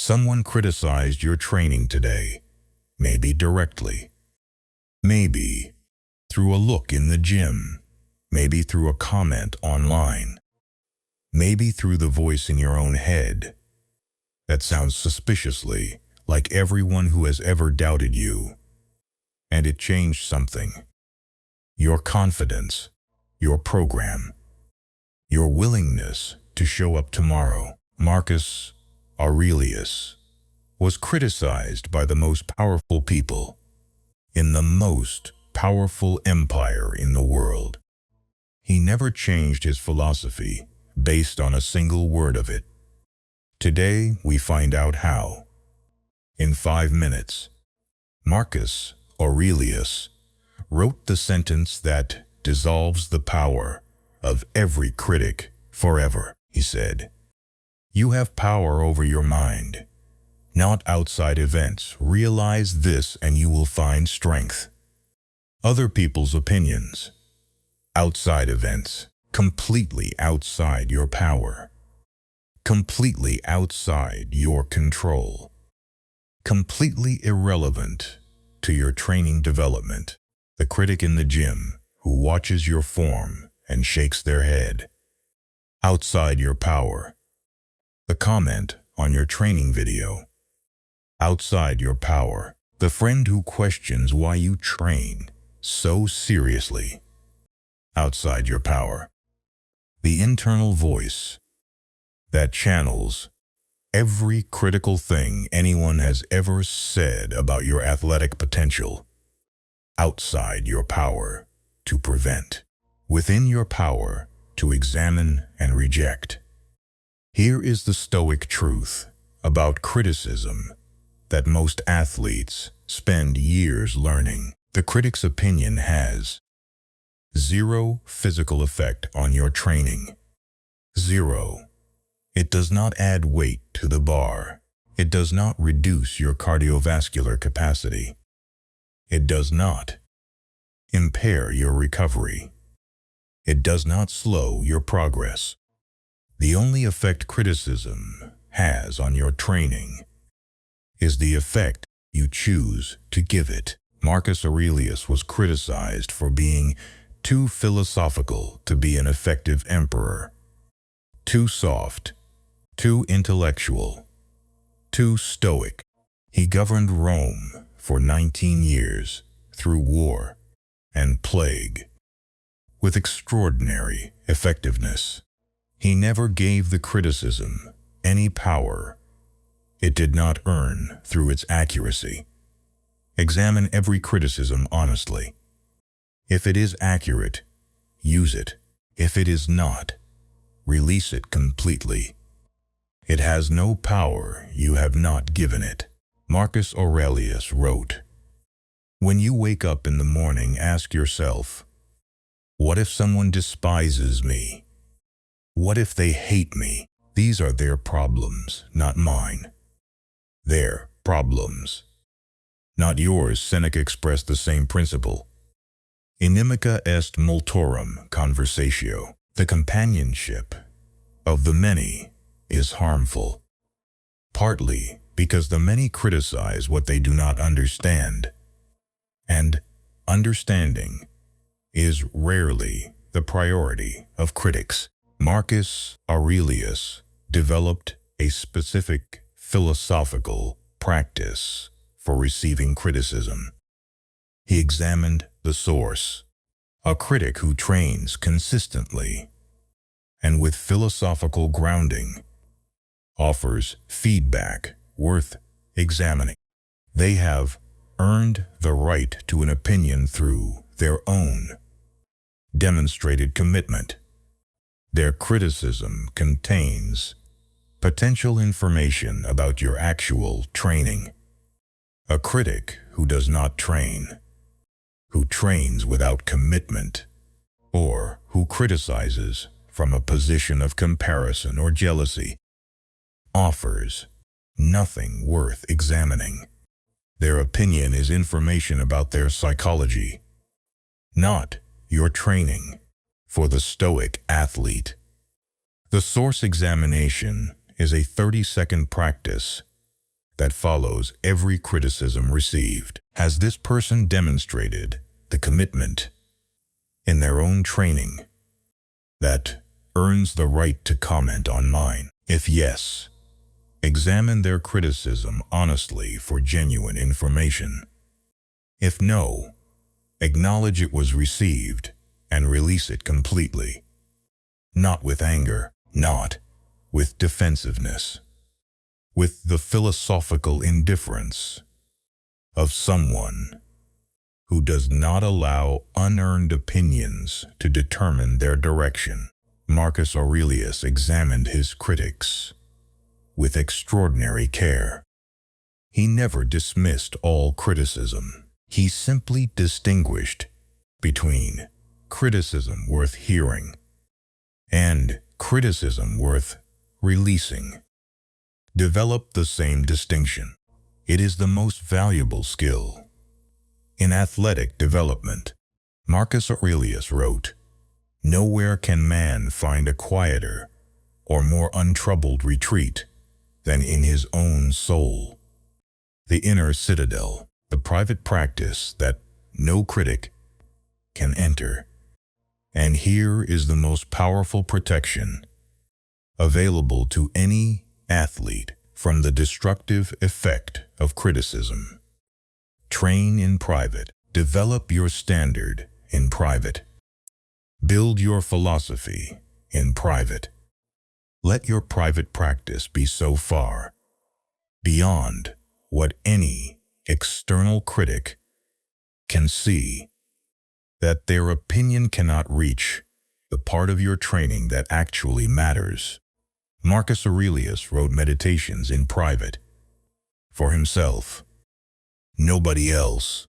Someone criticized your training today, maybe directly, maybe through a look in the gym, maybe through a comment online, maybe through the voice in your own head that sounds suspiciously like everyone who has ever doubted you. And it changed something. Your confidence, your program, your willingness to show up tomorrow. Marcus Aurelius was criticized by the most powerful people in the most powerful empire in the world. He never changed his philosophy based on a single word of it. Today, we find out how. In 5 minutes, Marcus Aurelius wrote the sentence that dissolves the power of every critic forever. He said, "You have power over your mind, not outside events. Realize this and you will find strength. Other people's opinions, outside events, completely outside your power, completely outside your control, completely irrelevant to your training development. The critic in the gym who watches your form and shakes their head, outside your power. The comment on your training video, outside your power. The friend who questions why you train so seriously, outside your power. The internal voice that channels every critical thing anyone has ever said about your athletic potential, outside your power to prevent, within your power to examine and reject. Here is the Stoic truth about criticism that most athletes spend years learning. The critic's opinion has zero physical effect on your training. Zero. It does not add weight to the bar. It does not reduce your cardiovascular capacity. It does not impair your recovery. It does not slow your progress. The only effect criticism has on your training is the effect you choose to give it. Marcus Aurelius was criticized for being too philosophical to be an effective emperor, too soft, too intellectual, too stoic. He governed Rome for 19 years through war and plague with extraordinary effectiveness. He never gave the criticism any power it did not earn through its accuracy. Examine every criticism honestly. If it is accurate, use it. If it is not, release it completely. It has no power you have not given it. Marcus Aurelius wrote, "When you wake up in the morning, ask yourself, what if someone despises me? What if they hate me? These are their problems, not mine. Their problems, not yours." Seneca expressed the same principle. Inimica est multorum conversatio. The companionship of the many is harmful, partly because the many criticize what they do not understand, and understanding is rarely the priority of critics. Marcus Aurelius developed a specific philosophical practice for receiving criticism. He examined the source. A critic who trains consistently and with philosophical grounding offers feedback worth examining. They have earned the right to an opinion through their own demonstrated commitment. Their criticism contains potential information about your actual training. A critic who does not train, who trains without commitment, or who criticizes from a position of comparison or jealousy, offers nothing worth examining. Their opinion is information about their psychology, not your training. For the Stoic athlete, the source examination is a 30-second practice that follows every criticism received. Has this person demonstrated the commitment in their own training that earns the right to comment on mine? If yes, examine their criticism honestly for genuine information. If no, acknowledge it was received and release it completely. Not with anger, not with defensiveness, with the philosophical indifference of someone who does not allow unearned opinions to determine their direction. Marcus Aurelius examined his critics with extraordinary care. He never dismissed all criticism. He simply distinguished between criticism worth hearing and criticism worth releasing. Develop the same distinction. It is the most valuable skill in athletic development. Marcus Aurelius wrote, "Nowhere can man find a quieter or more untroubled retreat than in his own soul." The inner citadel, the private practice that no critic can enter. And here is the most powerful protection available to any athlete from the destructive effect of criticism. Train in private. Develop your standard in private. Build your philosophy in private. Let your private practice be so far beyond what any external critic can see that their opinion cannot reach the part of your training that actually matters. Marcus Aurelius wrote meditations in private for himself, nobody else,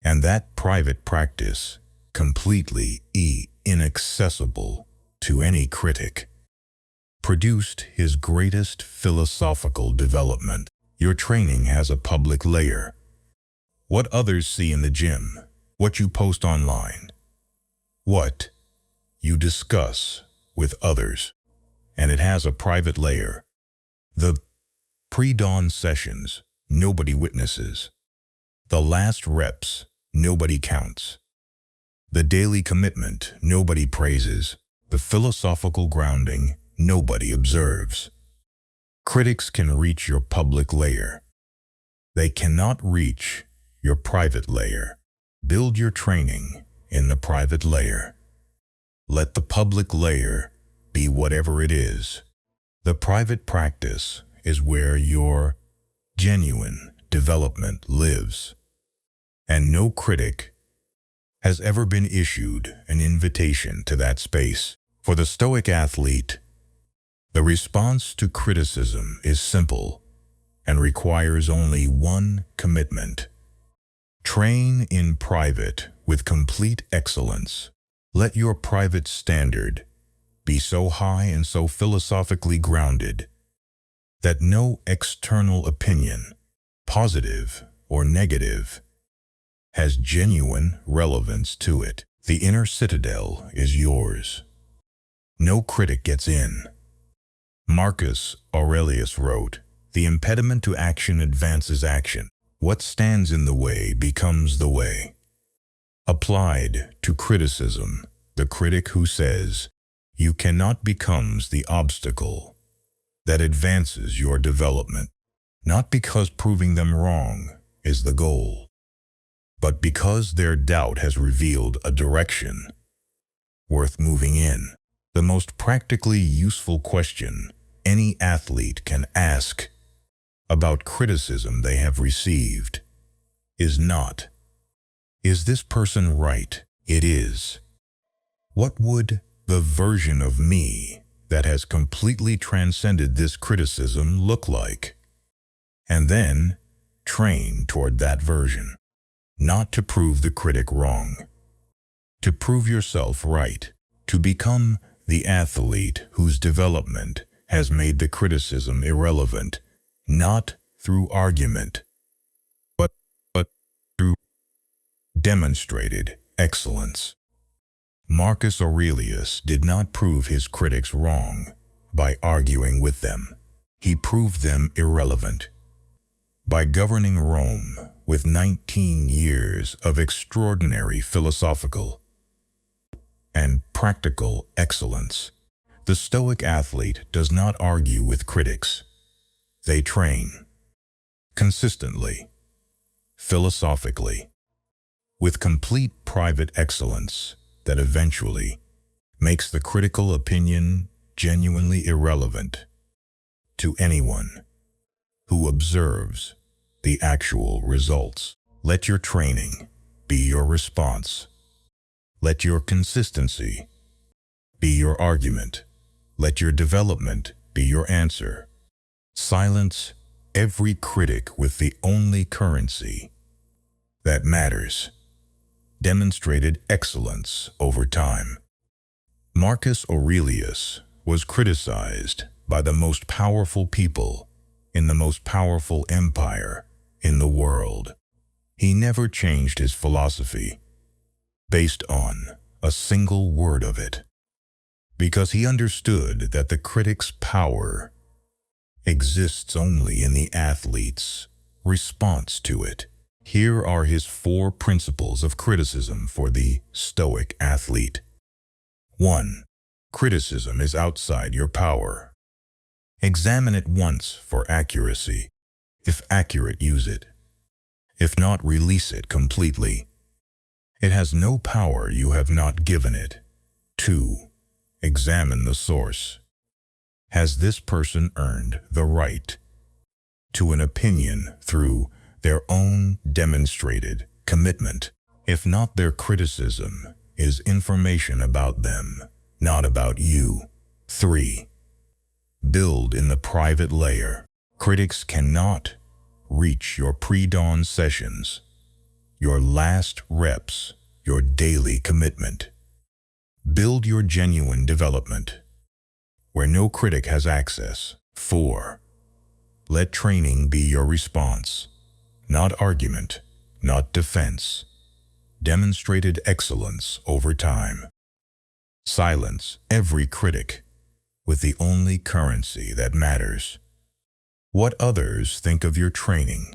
and that private practice completely inaccessible to any critic produced his greatest philosophical development. Your training has a public layer. What others see in the gym, what you post online, what you discuss with others, and it has a private layer. The pre-dawn sessions, nobody witnesses. The last reps, nobody counts. The daily commitment, nobody praises. The philosophical grounding, nobody observes. Critics can reach your public layer. They cannot reach your private layer. Build your training in the private layer. Let the public layer be whatever it is. The private practice is where your genuine development lives. And no critic has ever been issued an invitation to that space. For the Stoic athlete, the response to criticism is simple and requires only one commitment. Train in private with complete excellence. Let your private standard be so high and so philosophically grounded that no external opinion, positive or negative, has genuine relevance to it. The inner citadel is yours. No critic gets in. Marcus Aurelius wrote, "The impediment to action advances action. What stands in the way becomes the way." Applied to criticism, the critic who says, "You cannot" becomes the obstacle that advances your development, not because proving them wrong is the goal, but because their doubt has revealed a direction worth moving in. The most practically useful question any athlete can ask about criticism they have received is not, "Is this person right?" It is, "What would the version of me that has completely transcended this criticism look like?" And then train toward that version. Not to prove the critic wrong, to prove yourself right, to become the athlete whose development has made the criticism irrelevant, not through argument, but through demonstrated excellence. Marcus Aurelius did not prove his critics wrong by arguing with them. He proved them irrelevant By governing Rome with 19 years of extraordinary philosophical and practical excellence, the Stoic athlete does not argue with critics. They train consistently, philosophically, with complete private excellence that eventually makes the critical opinion genuinely irrelevant to anyone who observes the actual results. Let your training be your response. Let your consistency be your argument. Let your development be your answer. Silence every critic with the only currency that matters: demonstrated excellence over time. Marcus Aurelius was criticized by the most powerful people in the most powerful empire in the world. He never changed his philosophy based on a single word of it, because he understood that the critic's power exists only in the athlete's response to it. Here are his 4 principles of criticism for the Stoic athlete. 1. Criticism is outside your power. Examine it once for accuracy. If accurate, use it. If not, release it completely. It has no power you have not given it. 2. Examine the source. Has this person earned the right to an opinion through their own demonstrated commitment? If not, their criticism is information about them, not about you. 3. Build in the private layer. Critics cannot reach your pre-dawn sessions, your last reps, your daily commitment. Build your genuine development where no critic has access. 4. Let training be your response, not argument, not defense. Demonstrated excellence over time. Silence every critic with the only currency that matters. What others think of your training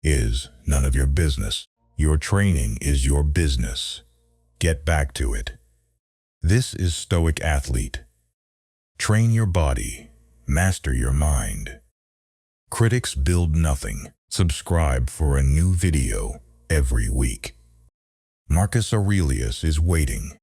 is none of your business. Your training is your business. Get back to it. This is Stoic Athlete. Train your body, master your mind. Critics build nothing. Subscribe for a new video every week. Marcus Aurelius is waiting.